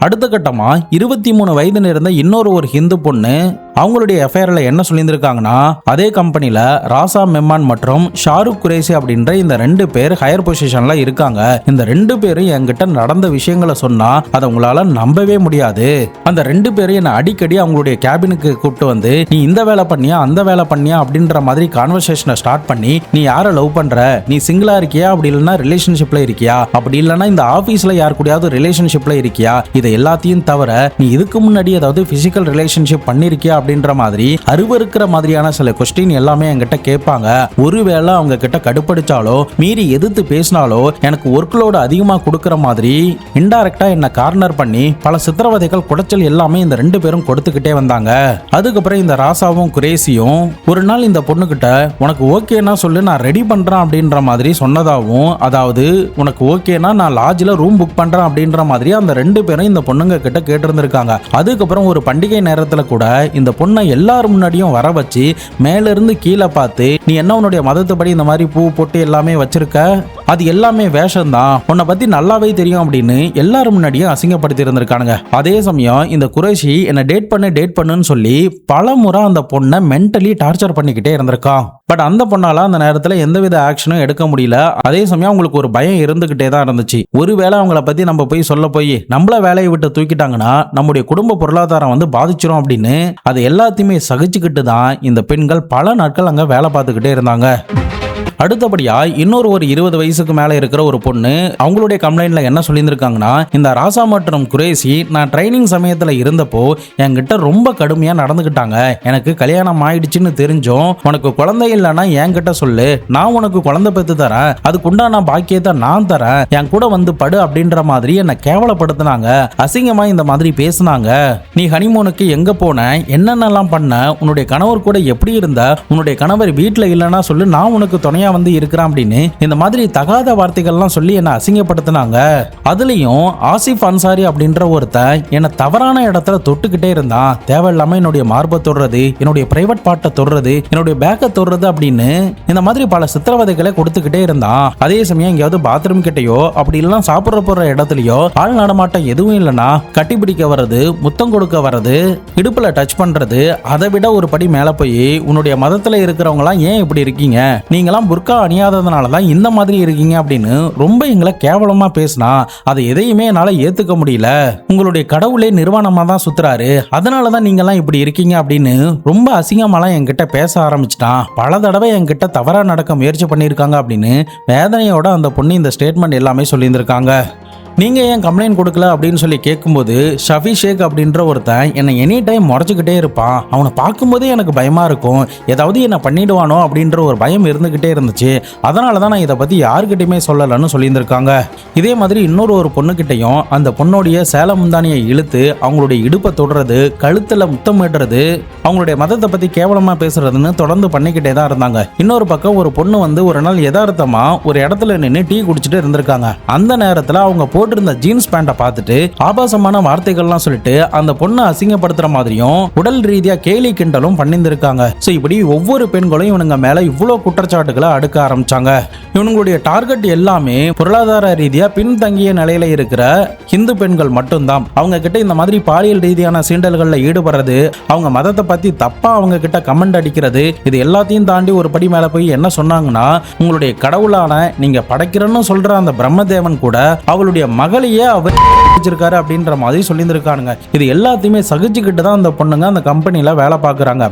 அடுத்த கட்டமா 23 வயது நிறைந்த இன்னொரு ஹிந்து பொண்ணு அவங்களுடைய எஃப்ஐஆர்ல என்ன சொல்லியிருக்காங்கன்னா, அதே கம்பெனில ராசா மெம்மான் மற்றும் ஷாருக் குரேஷி அப்படின்ற இந்த 2 பேர் ஹையர் பொசிஷன்ல இருக்காங்க. இந்த 2 பேரும் என்கிட்ட நடந்த விஷயங்களை சொன்னா அதை உங்களால நம்பவே முடியாது. அந்த 2 பேரும் என்ன அடிக்கடி அவங்களுடைய கேபினுக்கு கூப்பிட்டு வந்து நீ இந்த வேலை பண்ணியா அந்த வேலை பண்ணியா அப்படின்ற மாதிரி கான்வர்சேஷனை ஸ்டார்ட் பண்ணி நீ யாரை லவ் பண்ற, நீ சிங்கிளா இருக்கியா, அப்படி இல்லைன்னா ரிலேஷன்ஷிப்ல இருக்கியா, அப்படி இல்லைன்னா இந்த ஆபீஸ்ல யார் கூடயாவது ரிலேஷன்ஷிப்ல இருக்கியா, இதை எல்லாத்தையும் தவிர நீ இதுக்கு முன்னாடி ஏதாவது பிசிக்கல் ரிலேஷன்ஷிப் பண்ணிருக்கியா அப்படின்ற மாதிரி அருவருக்கிற மாதிரியான சில கொஸ்டின் எல்லாமே என்கிட்ட கேட்பாங்க. ஒருவேளை அவங்க கிட்ட கடுப்படிச்சாலோ மீறி எதிர்த்து பேசினாலோ எனக்கு ஒர்க் லோடு அதிகமா கொடுக்கற மாதிரி இன்டைரக்டா என்ன கார்னர் பண்ணி பல சித்திரவதைகள் குடைச்சல் எல்லாமே இந்த 2 பேரும் கொடுத்துக்கிட்டே வந்தாங்க. அதுக்கப்புறம் இந்த ராசாவும் குரேசியும் ஒரு நாள் இந்த பொண்ணு கிட்ட உனக்கு ஓகேனா சொல்லு, நான் ரெடி பண்றேன் அப்படின்ற மாதிரி சொன்னதாகவும், அதாவது உனக்கு ஓகேனா நான் லாட்ஜ்ல ரூம் புக் பண்றேன் அப்படின்ற மாதிரி அந்த 2 பேரும் இந்த பொண்ணுங்க கிட்ட கேட்டிருந்திருக்காங்க. அதுக்கப்புறம் ஒரு பண்டிகை நேரத்துல கூட இந்த பொண்ணை எல்லாரும் முன்னாடியும் வர வச்சு மேல இருந்து கீழே பார்த்து நீ என்ன உன்னுடைய மதத்துப்படி இந்த மாதிரி பூ போட்டு எல்லாமே வச்சிருக்க, அது எல்லாமே வேஷம் தான், உன்னை பத்தி நல்லாவே தெரியும் அப்படின்னு எல்லாரும் முன்னாடியும் அசிங்கப்படுத்தி இருந்திருக்கானுங்க. அதே சமயம் இந்த குரேஷி என்ன டேட் பண்ணுன்னு சொல்லி பல முறை அந்த பொண்ணை மென்டலி டார்ச்சர் பண்ணிக்கிட்டே இருந்திருக்கான். பட் அந்த பொண்ணால அந்த நேரத்தில் எந்தவித ஆக்ஷனும் எடுக்க முடியல. அதே சமயம் அவங்களுக்கு ஒரு பயம் இருந்துகிட்டே தான் இருந்துச்சு. ஒருவேளை அவங்கள பத்தி நம்ம போய் சொல்ல போய் நம்மள வேலையை விட்டு தூக்கிட்டாங்கன்னா நம்முடைய குடும்ப பொருளாதாரம் வந்து பாதிச்சிரும் அப்படின்னு அதை எல்லாத்தையுமே சகிச்சுக்கிட்டு தான் இந்த பெண்கள் பல நாட்கள் அங்க வேலை பார்த்துக்கிட்டே இருந்தாங்க. அடுத்தபடியா இன்னொரு 20 வயசுக்கு மேல இருக்கிற ஒரு பொண்ணு அவங்களுடைய கம்ப்ளைண்ட்ல என்ன சொல்லியிருக்காங்கன்னா, இந்த ராசா மற்றும் குரேசி நான் ட்ரைனிங் சமயத்துல இருந்தப்போ என்கிட்ட ரொம்ப கடுமையா நடந்துக்கிட்டாங்க. எனக்கு கல்யாணம் ஆயிடுச்சுன்னு தெரிஞ்சும் உனக்கு குழந்தை இல்லைன்னா என்கிட்ட சொல்லு, நான் உனக்கு குழந்தை பெற்று தரேன், அதுக்குண்டான பாக்கியத்தை நான் தரேன், என் கூட வந்து படு அப்படின்ற மாதிரி என்னை கேவலப்படுத்தினாங்க, அசிங்கமா இந்த மாதிரி பேசினாங்க. நீ ஹனிமூனுக்கு எங்க போன, என்னென்னலாம் பண்ண, உன்னுடைய கணவர் கூட எப்படி இருந்த, உன்னுடைய கணவர் வீட்டுல இல்லைன்னா சொல்லு, நான் உனக்கு துணையா வந்து இருக்கிறான் அப்படின்னு இந்த மாதிரி தகாத வார்த்தைகள்லாம் சொல்லி என்ன அசிங்கப்படுத்தினாங்க. அதுலயும் ஆசிஃப் அன்சாரி அப்படின்ற ஒருத்தன் என்ன தவறான இடத்துல தொட்டுக்கிட்டே இருந்தான். தேவையில்லாம என்னுடைய மார்பை தொடுறது, என்னுடைய பிரைவேட் பார்ட்டை தொடுறது, என்னுடைய பேக்கை தொடுறது அப்படின்னு இந்த மாதிரி பல சித்திரவதைகளை கொடுத்துக்கிட்டே இருந்தான். அதே சமயம் எங்கேயாவது பாத்ரூம் கிட்டயோ அப்படி இல்லைன்னா சாப்பிட்ற போற இடத்துலயோ ஆள் நடமாட்டம் எதுவும் இல்லைன்னா கட்டிப்பிடிக்க வர்றது, முத்தம் கொடுக்க வர்றது, இடுப்புல டச் பண்றது, அதை விட ஒரு படி மேல போய் உன்னுடைய மதத்துல இருக்கிறவங்க எல்லாம் ஏன் இப்படி இருக்கீங்க, நீங்களாம் புர்கா அணியாததுனால தான் இந்த மாதிரி இருக்கீங்க அப்படின்னு ரொம்ப எங்களை கேவலமா பேசினா அதை எதையுமே என்னால ஏத்துக்க முடியல. உங்களுடைய கடவுளே நிர்வாணமா தான் சுத்துறாரு, அதனாலதான் நீங்க எல்லாம் இப்படி இருக்கீங்க அப்படின்னு ரொம்ப அசிங்கமாலாம் என்கிட்ட பேச ஆரம்பிச்சிட்டான். பல தடவை என்கிட்ட தவறா நடக்க முயற்சி பண்ணியிருக்காங்க அப்படின்னு வேதனையோட அந்த பொண்ணு இந்த ஸ்டேட்மெண்ட் எல்லாமே சொல்லியிருந்திருக்காங்க. நீங்க ஏன் கம்ப்ளைண்ட் கொடுக்கல அப்படின்னு சொல்லி கேட்கும்போது ஷஃபி ஷேக் அப்படின்ற ஒருத்தன் என்னை எனி டைம் முறைச்சிக்கிட்டே இருப்பான், அவனை பார்க்கும்போதே எனக்கு பயமா இருக்கும், ஏதாவது என்ன பண்ணிடுவானோ அப்படின்ற ஒரு பயம் இருந்துகிட்டே இருந்துச்சு, அதனால தான் நான் இதை பத்தி யாருக்கிட்டையுமே சொல்லலன்னு சொல்லியிருந்திருக்காங்க. இதே மாதிரி இன்னொரு பொண்ணுக்கிட்டையும் அந்த பொண்ணுடைய சேலை முந்தானியை இழுத்து அவங்களுடைய இடுப்பை தொடுறது, கழுத்துல முத்தமிடுறது, அவங்களுடைய மதத்தை பத்தி கேவலமா பேசுறதுன்னு தொடர்ந்து பண்ணிக்கிட்டே தான் இருந்தாங்க. இன்னொரு பக்கம் ஒரு பொண்ணு வந்து ஒரு நாள் யதார்த்தமா ஒரு இடத்துல நின்று டீ குடிச்சிட்டு இருந்திருக்காங்க. அந்த நேரத்துல அவங்க போட்டிருந்த ஜீன்ஸ் பேண்ட பார்த்துட்டு ஆபாசமான வார்த்தைகள்லாம் சொல்லிட்டு அந்த பொண்ணை அசிங்கப்படுத்துற மாதிரியும் உடல் ரீதியா கேலி கிண்டலும் பண்ணியிருந்திருக்காங்க. சோ இப்படி ஒவ்வொரு பெண்களும் இவனுங்க மேல இவ்வளவு குற்றச்சாட்டுகளை அடுக்க ஆரம்பிச்சாங்க. இவனுங்களுடைய டார்கெட் எல்லாமே பொருளாதார ரீதியா பின்தங்கிய நிலையில இருக்கிற ஹிந்து பெண்கள் மட்டும்தான். அவங்க கிட்ட இந்த மாதிரி பாலியல் ரீதியான சீண்டல்கள்ல ஈடுபடுறது, அவங்க மதத்தை பத்தி தப்பா அவங்க கிட்ட கமெண்ட் அடிக்கிறது, இது எல்லாத்தையும் தாண்டி ஒரு படி மேல போய் என்ன சொன்னாங்கன்னா, உங்களுடைய கடவுளான நீங்க படைக்கிறன்னு சொல்ற அந்த பிரம்மதேவன் கூட அவளுடைய மகளையே அவர் வச்சிருக்காரு அப்படின்ற மாதிரி சொல்லியிருக்கானுங்க. இது எல்லாத்தையுமே சகிச்சுக்கிட்டு தான் அந்த பொண்ணுங்க அந்த கம்பெனில வேலை பார்க்குறாங்க.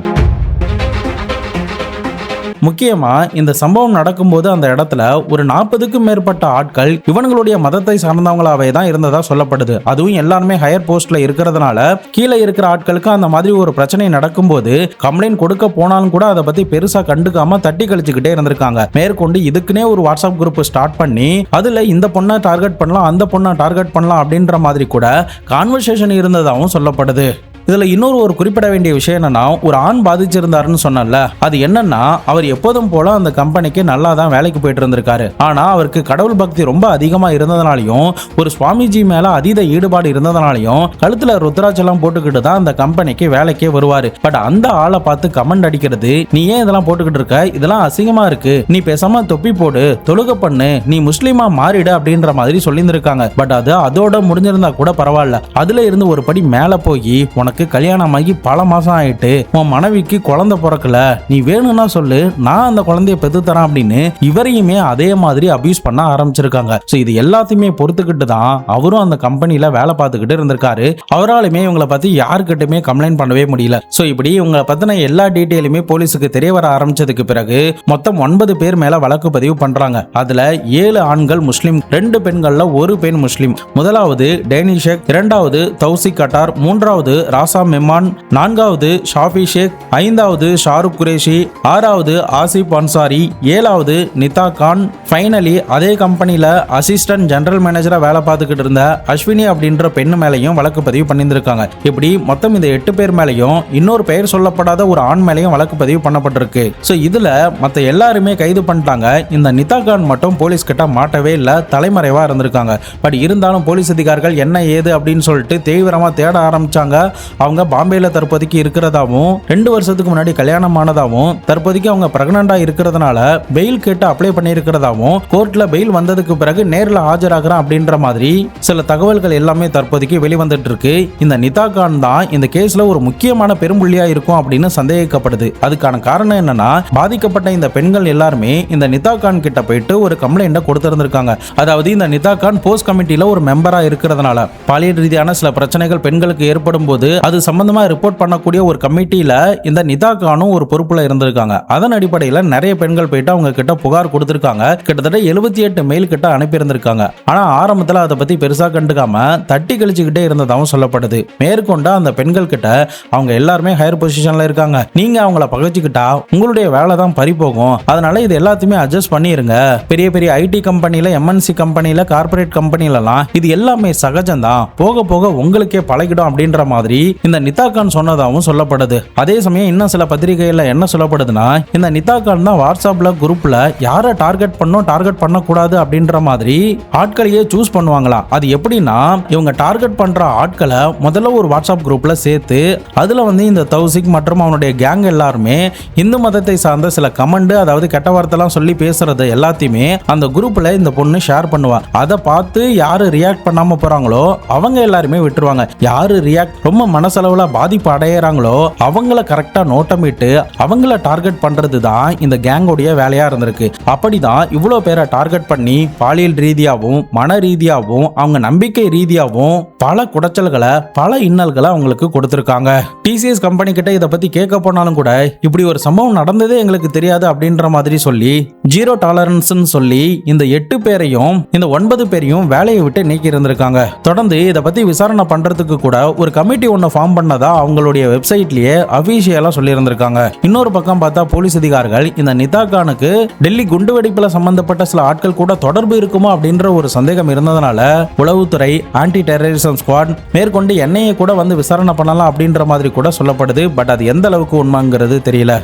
முக்கியமா இந்த சம்பவம் நடக்கும்போது அந்த இடத்துல ஒரு 40க்கும் மேற்பட்ட ஆட்கள் இவங்களுடைய மதத்தை சார்ந்தவங்களாவே தான் இருந்ததா சொல்லப்படுது. அதுவும் எல்லாருமே ஹையர் போஸ்ட்ல இருக்கிறதுனால கீழே இருக்கிற ஆட்களுக்கு அந்த மாதிரி ஒரு பிரச்சனை நடக்கும்போது கம்ப்ளைண்ட் கொடுக்க போனாலும் கூட அதை பத்தி பெருசா கண்டுக்காம தட்டி கழிச்சுக்கிட்டே இருந்திருக்காங்க. மேற்கொண்டு இதுக்குன்னே ஒரு வாட்ஸ்அப் குரூப் ஸ்டார்ட் பண்ணி அதுல இந்த பொண்ணை டார்கெட் பண்ணலாம், அந்த பொண்ணை டார்கெட் பண்ணலாம் அப்படின்ற மாதிரி கூட கான்வர்சேஷன் இருந்ததாகவும் சொல்லப்படுது. இதுல இன்னொரு ஒரு குறிப்பிட வேண்டிய விஷயம் என்னன்னா, ஒரு ஆண் பாதிச்சிருந்தாருன்னு சொன்னல, அது என்னன்னா அவர் எப்போதும் போல அந்த கம்பெனிக்கு நல்லா தான் வேலைக்கு போயிட்டு இருந்திருக்காரு. ஆனா அவருக்கு கடவுள் பக்தி ரொம்ப அதிகமா இருந்ததுனாலையும் ஒரு சுவாமிஜி மேல அதீத ஈடுபாடு இருந்ததுனாலையும் கழுத்துல ருத்ராட்செல்லாம் போட்டுக்கிட்டு தான் அந்த கம்பெனிக்கு வேலைக்கே வருவாரு. பட் அந்த ஆளை பார்த்து கமெண்ட் அடிக்கிறது, நீ ஏன் இதெல்லாம் போட்டுக்கிட்டு இருக்க, இதெல்லாம் அசிங்கமா இருக்கு, நீ பேசாம தொப்பி போடு, தொழுக பண்ணு, நீ முஸ்லீமா மாறிடு அப்படின்ற மாதிரி சொல்லியிருந்திருக்காங்க. பட் அது அதோட முடிஞ்சிருந்தா கூட பரவாயில்ல, அதுல இருந்து ஒரு படி மேல போய் உனக்கு கல்யாணமாகி பல மாசம் ஆயிட்டு உன் மனைவிக்கு குழந்தை பிறக்கல, நீ வேணும்னா சொல்லு, நான் அந்த குழந்தைய பெத்து தரேன் அப்படின்னு இவரையுமே அதே மாதிரி அபியூஸ் பண்ண ஆரம்பிச்சிருக்காங்க. சோ இது எல்லாத்தையுமே பொறுத்துக்கிட்டு தான் அவரும் அந்த கம்பெனில வேலை பார்த்துக்கிட்டு இருந்திருக்காரு. அவராலுமே இவங்களை பத்தி யாருக்கிட்டுமே கம்ப்ளைண்ட் பண்ணவே முடியல. சோ இப்படி இவங்களை பத்தின எல்லா டீட்டெயிலுமே போலீஸுக்கு தெரிய வர ஆரம்பிச்சதுக்கு பிறகு மொத்தம் 9 பேர் மேல வழக்கு பதிவு பண்றாங்க. அதுல 7 ஆண்கள் முஸ்லிம், 2 பெண்கள்ல ஒரு பெண் முஸ்லிம். முதலாவது டேனிஷேக், இரண்டாவது தௌசிக் கட்டார், மூன்றாவது ராசா மெமான், 4வது ஷாஃபி ஷேக், 5வது ஷாருக் குரேஷி, 6வது ஆசிப் அன்சாரி, 7வது நிதா கான். ஃபைனலி அதே கம்பெனில அசிஸ்டன்ட் ஜெனரல் மேனேஜரா வேலை பார்த்துக்கிட்டு இருந்த அஸ்வினி அப்படின்ற பெண்ணு மேலையும் வழக்கு பதிவு பண்ணியிருக்காங்க. இப்படி மொத்தம் இந்த 8 பேர் மேலையும் இன்னொரு பெயர் சொல்லப்படாத ஒரு ஆண் மேலையும் வழக்கு பதிவு பண்ணப்பட்டிருக்கு. ஸோ இதுல மற்ற எல்லாருமே கைது பண்ணிட்டாங்க. இந்த நிதா கான் மட்டும் போலீஸ் கிட்ட மாட்டவே இல்லை, தலைமறைவா இருந்திருக்காங்க. பட் இருந்தாலும் போலீஸ் அதிகாரிகள் என்ன ஏது அப்படின்னு சொல்லிட்டு தீவிரமா தேட ஆரம்பிச்சாங்க. அவங்க பாம்பேல தற்போதைக்கு இருக்கிறதாவும் 2 வருஷத்துக்கு முன்னாடி கல்யாணம் ஆனதாவும் தற்போதைக்கு அவங்க பிரெக்னண்டா இருக்கிறதுனால பெயில் கேட்டு அப்ளை பண்ணியிருக்கிறதாவும் கோர்ட்ல பெயில் வந்ததுக்கு பிறகு நேரில் ஆஜராகிறான் அப்படின்ற மாதிரி சில தகவல்கள் எல்லாமே தற்போதைக்கு வெளிவந்துட்டு இருக்கு. இந்த நிதா கான் தான் இந்த கேஸ்ல ஒரு முக்கியமான பெரும்புள்ளியா இருக்கும் அப்படின்னு சந்தேகிக்கப்படுது. அதுக்கான காரணம் என்னன்னா, பாதிக்கப்பட்ட இந்த பெண்கள் எல்லாருமே இந்த நிதா கான் கிட்ட போயிட்டு ஒரு கம்ப்ளைண்ட கொடுத்திருந்திருக்காங்க. அதாவது இந்த நிதா கான் போஸ்ட் கமிட்டியில ஒரு மெம்பரா இருக்கிறதுனால பாலியல் ரீதியான சில பிரச்சனைகள் பெண்களுக்கு ஏற்படும் போது அது சம்பந்தமா ரிப்போர்ட் பண்ணக்கூடிய ஒரு கமிட்டியில இந்த நிதா கானும் ஒரு பொறுப்புல இருந்திருக்காங்க. அதன் அடிப்படையில் நிறைய பெண்கள் போயிட்டு அவங்க கிட்ட புகார் கொடுத்திருக்காங்க. கிட்டத்தட்ட 78 மெயில் கிட்ட அனுப்பி இருந்திருக்காங்க. ஆனா ஆரம்பத்துல அதை பத்தி பெருசா கண்டுக்காம தட்டி கழிச்சுக்கிட்டே இருந்ததாகவும் சொல்லப்படுது. மேற்கொண்டு அந்த பெண்கள் கிட்ட அவங்க எல்லாருமே ஹையர் பொசிஷன்ல இருக்காங்க, நீங்க அவங்கள பகைச்சுக்கிட்டா உங்களுடைய வேலை தான் பறி போகும், அதனால இது எல்லாத்தையுமே அட்ஜஸ்ட் பண்ணிருங்க. பெரிய பெரிய ஐடி கம்பெனில, எம்என்சி கம்பெனில, கார்பரேட் கம்பெனிலலாம் இது எல்லாமே சகஜம்தான், போக போக உங்களுக்கே பழகிடும் அப்படின்ற மாதிரி இந்த நிதா கான் சொன்னதாகவும் சொல்லப்படுது. அதே சமயம் இன்னும் சில பத்திரிகைகள்ல என்ன சொல்லப்படுதுன்னா, இந்த நிதா கான் தான் வாட்ஸ்அப்ல குரூப்ல யாரை டார்கெட் பண்ணணும் டார்கெட் பண்ணக்கூடாது அப்படின்ற மாதிரி ஆட்களையே சூஸ் பண்ணுவாங்களாம். அது எப்படின்னா, இவங்க டார்கெட் பண்ற ஆட்களை முதல்ல ஒரு வாட்ஸ்அப் குரூப்ல சேர்த்து அதுல இந்த தௌசிக் மற்றும் அவனுடைய கேங் எல்லாருமே இந்து மதத்தை சார்ந்த சில கமெண்ட், அதாவது கெட்ட வார்த்தைலாம் சொல்லி பேசுறது எல்லாத்தையுமே அந்த குரூப்ல இந்த பொண்ணு ஷேர் பண்ணுவா. அதை பார்த்து யாரு ரியாக்ட் பண்ணாம போறாங்களோ அவங்க எல்லாருமே விட்டுருவாங்க. யாரு ரியாக்ட் ரொம்ப மனசளவுல பாதிப்பு அடையறாங்களோ அவங்கள கரெக்டா நோட்டமிட்டு அவங்கள டார்கெட் பண்றது தான் இந்த கேங்கோடைய வேலையா இருந்திருக்கு. அப்படிதான் இவ்வளவு பேரை டார்கெட் பண்ணி பாலியல் ரீதியாகவும் மன ரீதியாகவும் அவங்க நம்பிக்கை ரீதியாகவும் பல குடைச்சல்களை பல இன்னல்களை அவங்களுக்கு கொடுத்திருக்காங்க. டிசிஎஸ் கம்பெனி கிட்ட இதை பத்தி கேட்க போனாலும் கூட இப்படி ஒரு சம்பவம் நடந்ததே எங்களுக்கு தெரியாது அப்படின்ற மாதிரி சொல்லி ஜீரோ டாலரன்ஸ் சொல்லி இந்த 8 பேரையும் இந்த 9 பேரையும் வேலையை விட்டு நீக்கி இருந்திருக்காங்க. தொடர்ந்து இதை பத்தி விசாரணை பண்றதுக்கு கூட ஒரு கமிட்டி ஒன்னு ஃபார்ம் பண்ணதா அவங்களுடைய வெப்சைட்லயே அபிஷியலா சொல்லி இருந்திருக்காங்க. இன்னொரு பக்கம் பார்த்தா போலீஸ் அதிகாரிகள் இந்த நிதா கானுக்கு டெல்லி குண்டுவெடிப்புல சம்பந்தப்பட்ட சில ஆட்கள் கூட தொடர்பு இருக்குமா அப்படின்ற ஒரு சந்தேகம் இருந்ததுனால உளவுத்துறை, ஆன்டி டெரரிசம் ஸ்குவாட் மேற்கொண்டு என்ஐஏ கூட விசாரணை பண்ணலாம் அப்படின்ற மாதிரி கூட சொல்லப்படுது. பட் அது எந்த அளவுக்கு உண்மைங்கிறது தெரியல.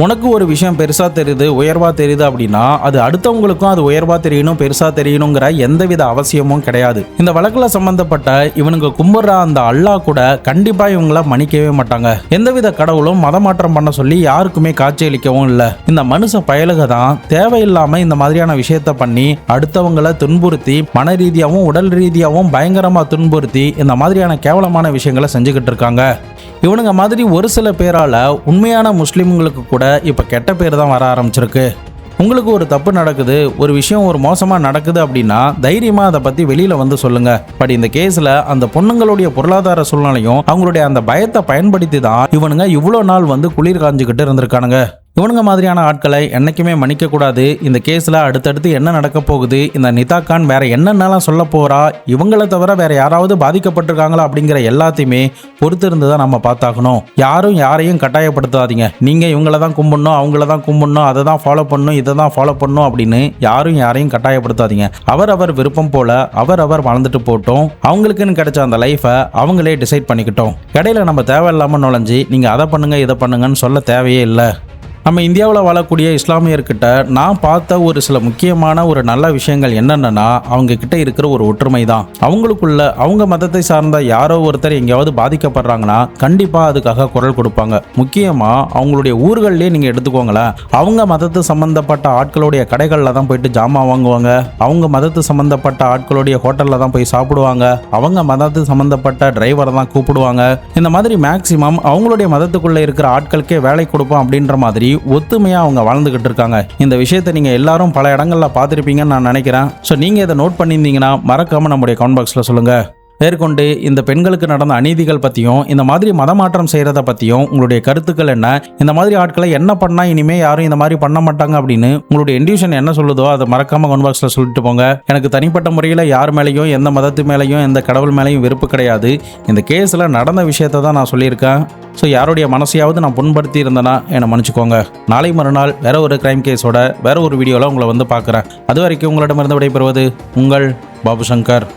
உனக்கு ஒரு விஷயம் பெருசா தெரியுது, உயர்வா தெரியுது அப்படின்னா அது அடுத்தவங்களுக்கும் அது உயர்வா தெரியணும், பெருசா தெரியணுங்கிற எந்தவித அவசியமும் கிடையாது. இந்த வழக்குல சம்பந்தப்பட்ட இவனுங்க கும்பிடுற அந்த அல்லாஹ் கூட கண்டிப்பா இவங்கள மன்னிக்கவே மாட்டாங்க. எந்தவித கடவுளும் மதமாற்றம் பண்ண சொல்லி யாருக்குமே காட்சி அளிக்கவும் இல்லை. இந்த மனுஷ பயலுக தான் தேவையில்லாம இந்த மாதிரியான விஷயத்த பண்ணி அடுத்தவங்களை துன்புறுத்தி மன ரீதியாகவும் உடல் ரீதியாகவும் பயங்கரமா துன்புறுத்தி இந்த மாதிரியான கேவலமான விஷயங்களை செஞ்சுக்கிட்டு இருக்காங்க. இவனுங்க மாதிரி ஒரு சில பேரால உண்மையான முஸ்லிம்களுக்கு கூட இப்ப கெட்ட பேர் தான் வர ஆரம்பிச்சிருக்கு. உங்களுக்கு ஒரு தப்பு நடக்குது, ஒரு விஷயம் ஒரு மோசமா நடக்குது அப்படின்னா தைரியமா அதை பத்தி வெளியில சொல்லுங்க. பட் இந்த கேஸ்ல அந்த பொண்ணுங்களுடைய பொருளாதார சூழ்நிலையும் அவங்களுடைய அந்த பயத்தை பயன்படுத்தி தான் இவனுங்க இவ்வளவு நாள் குளிர் காஞ்சுக்கிட்டு இருந்திருக்கானுங்க. இவனுங்க மாதிரியான ஆட்களை என்னைக்குமே மன்னிக்க கூடாது. இந்த கேஸ்ல அடுத்தடுத்து என்ன நடக்க போகுது, இந்த நிதா கான் வேற என்னென்னலாம் சொல்ல போறா, இவங்களை தவிர வேற யாராவது பாதிக்கப்பட்டிருக்காங்களா அப்படிங்கிற எல்லாத்தையுமே பொறுத்து இருந்து தான் நம்ம பார்த்தாகணும். யாரும் யாரையும் கட்டாயப்படுத்தாதீங்க. நீங்க இவங்கள தான் கும்பிடணும், அவங்கள தான் கும்பிடணும், அதை தான் ஃபாலோ பண்ணணும், இதை தான் ஃபாலோ பண்ணணும் அப்படின்னு யாரும் யாரையும் கட்டாயப்படுத்தாதீங்க. அவர் விருப்பம் போல அவர் வாழ்ந்துட்டு போட்டோம். அவங்களுக்குன்னு கிடைச்ச அந்த லைஃபை அவங்களே டிசைட் பண்ணிக்கிட்டோம். இடையில நம்ம தேவையில்லாம நுழைஞ்சு நீங்க அதை பண்ணுங்க இதை பண்ணுங்கன்னு சொல்ல தேவையே இல்லை. நம்ம இந்தியாவில் வாழக்கூடிய இஸ்லாமியர்கிட்ட நான் பார்த்த ஒரு சில முக்கியமான ஒரு நல்ல விஷயங்கள் என்னென்னா, அவங்க கிட்ட இருக்கிற ஒரு ஒற்றுமை தான். அவங்களுக்குள்ள அவங்க மதத்தை சார்ந்த யாரோ ஒருத்தர் எங்கேயாவது பாதிக்கப்படுறாங்கன்னா கண்டிப்பாக அதுக்காக குரல் கொடுப்பாங்க. முக்கியமாக அவங்களுடைய ஊர்கள்லேயே நீங்கள் எடுத்துக்கோங்களேன். அவங்க மதத்து சம்மந்தப்பட்ட ஆட்களுடைய கடைகளில் தான் போயிட்டு ஜாமான் வாங்குவாங்க. அவங்க மதத்து சம்மந்தப்பட்ட ஆட்களுடைய ஹோட்டலில் தான் போய் சாப்பிடுவாங்க. அவங்க மதத்து சம்மந்தப்பட்ட டிரைவரை தான் கூப்பிடுவாங்க. இந்த மாதிரி மேக்சிமம் அவங்களுடைய மதத்துக்குள்ளே இருக்கிற ஆட்களுக்கே வேலை கொடுப்போம் அப்படின்ற மாதிரி ஒத்துமையா அவங்க வாழ்ந்துகிட்டு இருக்காங்க. இந்த விஷயத்தை நீங்க எல்லாரும் பல இடங்கள்ல பார்த்திருப்பீங்கன்னு நான் நினைக்கிறேன். ஸோ நீங்க இதை நோட் பண்ணியிருந்தீங்கன்னா மறக்காம நம்முடைய கமெண்ட் பாக்ஸ்ல சொல்லுங்க. மேற்கொண்டு இந்த பெண்களுக்கு நடந்த அநீதிகள் பற்றியும் இந்த மாதிரி மதமாற்றம் செய்கிறத பற்றியும் உங்களுடைய கருத்துக்கள் என்ன, இந்த மாதிரி ஆட்களை என்ன பண்ணால் இனிமேல் யாரும் இந்த மாதிரி பண்ண மாட்டாங்க அப்படின்னு உங்களுடைய இன்ட்யூஷன் என்ன சொல்லுதோ அதை மறக்காமல் கமெண்ட் பாக்ஸில் சொல்லிட்டு போங்க. எனக்கு தனிப்பட்ட முறையில் யார் மேலேயும் எந்த மதத்து மேலேயும் எந்த கடவுள் மேலேயும் வெறுப்பு கிடையாது. இந்த கேஸில் நடந்த விஷயத்தை தான் நான் சொல்லியிருக்கேன். ஸோ யாருடைய மனசையாவது நான் புண்படுத்தி இருந்தேன்னா என்னை மன்னிச்சுக்கோங்க. நாளை மறுநாள் வேற ஒரு கிரைம் கேஸோட வேற ஒரு வீடியோவில் உங்களை வந்து பார்க்குறேன். அது வரைக்கும் உங்களிடமிருந்து விடைபெறுவது உங்கள் பாபு சங்கர்.